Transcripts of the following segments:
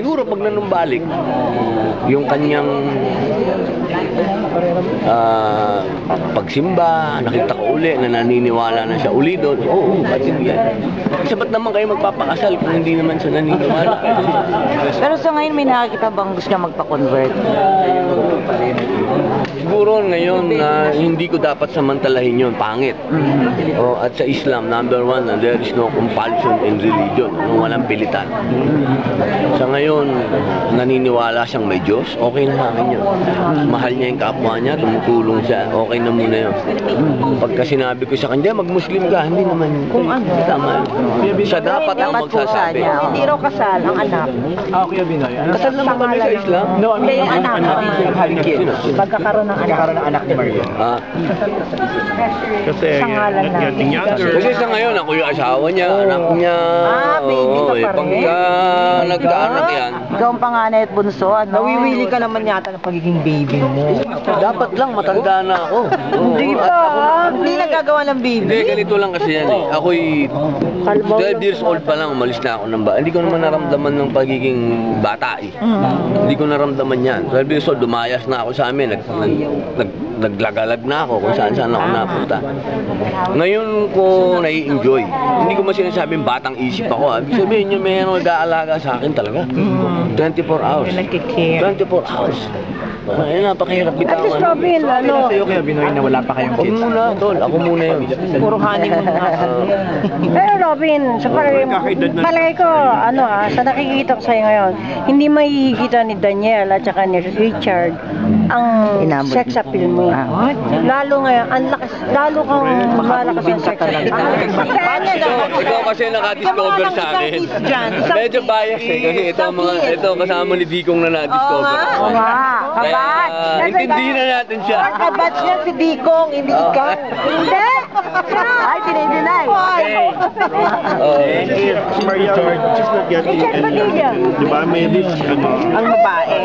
siguro pag nanumbalik, yung kanyang pagsimba, nakita ko uli na naniniwala na siya uli doon. Oo, ba't hindi yan? Kasi ba't naman kayo magpapakasal kung hindi naman siya naniniwala? Pero sa ngayon may nakakita bang gusto niya magpa-convert? Siguro ngayon na hindi ko dapat samantalahin yun, pangit. At sa Islam, number one, there is no compulsion in religion, walang pilitan. Sa ngayon, naniniwala siyang may Diyos, okay na sa akin yun. Mahal niya yung kapwa niya, tumutulong siya, okay na muna yun. Pagka sinabi ko sa kanya, mag-Muslim ka, hindi naman. Kung ano? Tama. Siya dapat ang magsasabi. Hindi raw kasal ang anak. Kuya Binoy. Kasal naman kami sa Islam. Hindi yung anak. Pagkakaroon ng anak ni Maria. Kasi sa ngalan getting younger. Kasi sa ngayon, ako yung asawa niya, anak niya. Baby ka pa rin. Pagka nagkaanak yan. Ikaw ang panganay at bunso, ano? Nawiwili ka naman yata ng pagiging baby mo. Dapat lang, matanda na ako. Hindi pa. Hindi nagagawa ng baby. Hindi, ganito lang kasi yan eh. Ako'y 12 years old pa lang, umalis na ako ng bahay. Hindi ko naman naramdaman ng pagiging bata eh. Hindi ko naramdaman yan. 12 years old, dumayas na ako sa amin. Naglagalag na ako kung saan ako napunta. Ngayon ko nai-enjoy. Hindi ko mas sinasabing batang isip ako. Ibig sabihin nyo, mayroong nag-aalaga sa akin talaga. 24 hours. 24 hours. Ay, napakahirap bitawan. At least, Robin, ano? Sa'yo Kuya Binoy na wala pa kayong Huwag kids. muna, tol. Ako muna yun. Puro honeymoon na. Pero Robin, sa palagay ko, sa nakikita ko sa'yo ngayon, hindi mahihigita ni Daniel at saka ni Richard ang sex appeal mo. Lalo ngayon, lalo kang malakas ang sex appeal. Ikaw kasi nakadiscover sa akin. Medyo bias eh. Kasi ito kasama ni Dikong na na-discover. Oo nga. Kaya intindihin na natin siya. Kabats niya si Dikong, hindi ikaw. Hindi! Ay, dinay-dinay. Maria, she's not getting any. Di ba, may this, Ang babae.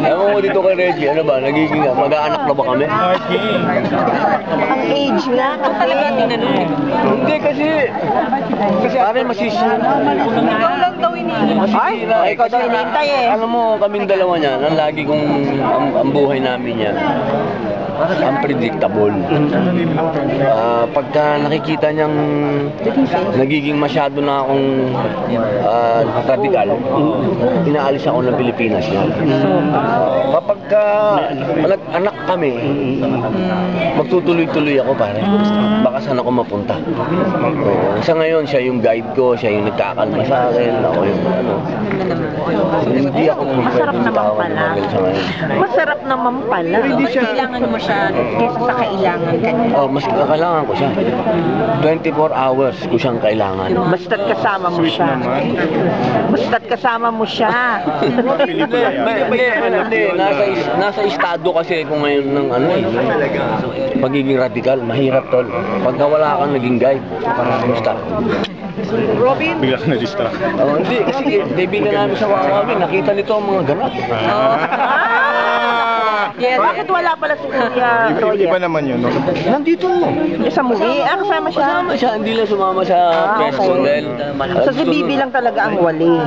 Ewan ko dito kay Reggie, ano ba? Nagiging mag-aanak na ba kami? Ang age nga. Ang talaga tinanong. Hindi kasi parang masisira. Ikaw lang daw Masisira. ikaw daw hinihintay eh. Alam mo, kaming dalawa niya, ang lagi kong ang buhay namin niya, unpredictable. Pagka nakikita niyang nagiging masyado na akong radikal, inaalis ako ng Pilipinas niya. Kapagka anak kami, magtutuloy-tuloy ako pare. Baka saan ako mapunta. Sa ngayon, siya yung guide ko, siya yung nagkakalma sa akin, ako yung hindi ako Masarap naman pala. Masarap naman pala. Mas kailangan mo siya kesa sa kailangan kanya. Mas kailangan ko siya. 24 hours ko siyang kailangan. Basta't kasama mo siya. Basta't kasama mo siya. Hindi. Nasa estado kasi ko ngayon ng pagiging radikal. Mahirap tol. Pagka wala kang naging guide, basta. Robin? Bigla ka na-distract. Hindi, kasi kaibigan namin sa Wawawi, nakita nito ang mga ganap. Yes. Bakit wala pala si Kuya Roya? Iba naman yun, no? Nandito. Sa movie? Kasama siya? Kasama siya, hindi lang sumama sa press con dahil... So si Bibi lang talaga ang wali.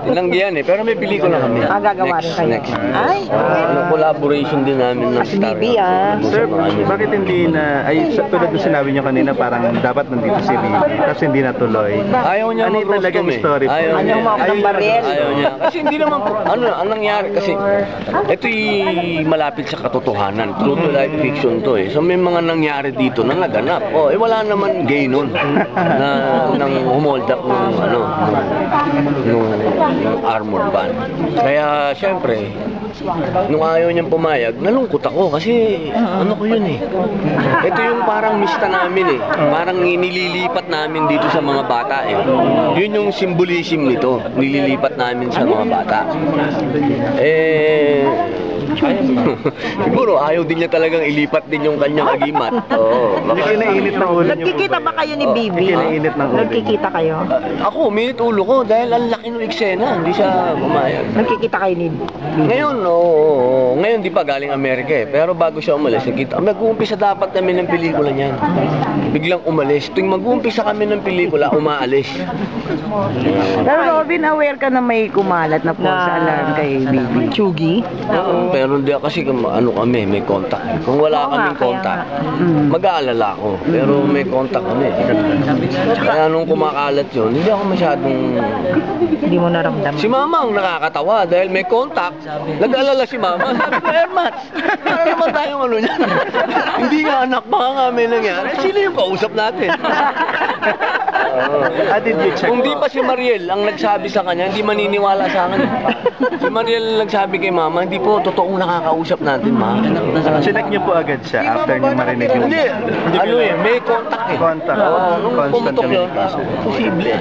Tinanggihan pero may pelikula kami. Gagawa rin kayo. Next. Ay. Collaboration din namin ng Si Star. Bibi Sir, bakit hindi na, tulad ng sinabi niyo kanina, parang dapat nandito si Bibi, kasi hindi natuloy. Ayaw niya Ano yung mag-rostrum talagang story? Ayaw Ayaw niya. mo ako ng baril. Ayaw niya. Kasi hindi naman, ang nangyari kasi, ito'y malapit sa katotohanan. True to life fiction to eh. So may mga nangyari dito na naganap. Wala naman gay nun na nang humold up nung armor band. Kaya syempre, nung ayaw niyang pumayag, nalungkot ako kasi ano ko yun eh. Ito yung parang mista namin eh. Parang nililipat namin dito sa mga bata eh. Yun yung symbolism nito. Nililipat namin sa mga bata. Siguro ayaw din niya talagang ilipat din yung kanyang agimat. Hindi kayo nainit ng ulo niyo. Nagkikita ba kayo ni Bibi? Hindi kayo nainit ng ulo niyo. Nagkikita kayo? Ako, uminit ulo ko dahil ang laki ng eksena. Hindi siya pumayag. Nagkikita kayo ni Bibi? Ngayon, ngayon di pa galing Amerika eh. Pero bago siya umalis, nag-uumpisa dapat namin ng pelikula niyan. biglang umalis. Tuwing mag-uumpisa kami ng pelikula, umaalis. Pero Robin, aware ka na may kumalat na false alarm kay Bibi? Chugi? Pero hindi kasi ano kami, may contact. Kung wala Oo kaming nga, kaya contact, Mm. mag-aalala ako. Pero may contact kami. Kaya nung kumakalat yun, hindi ako masyadong... Hindi mo naramdaman. Si Mama ang nakakatawa dahil may contact. Nag-alala si Mama. Sabi ko, Ermat, para naman tayong ano niya. Hindi nga anak, baka nga may nangyari. Sino yung kausap natin? Did you check? Kung di pa si Mariel ang nagsabi sa kanya, hindi maniniwala sa akin. Si Mariel ang nagsabi kay Mama, hindi po totoong nakakausap natin, Ma. Chinek niyo po agad siya after niyo marinig yung... Hindi, ano may contact eh. Contact. Oo, nung Constant pumutok yun, communication. posible.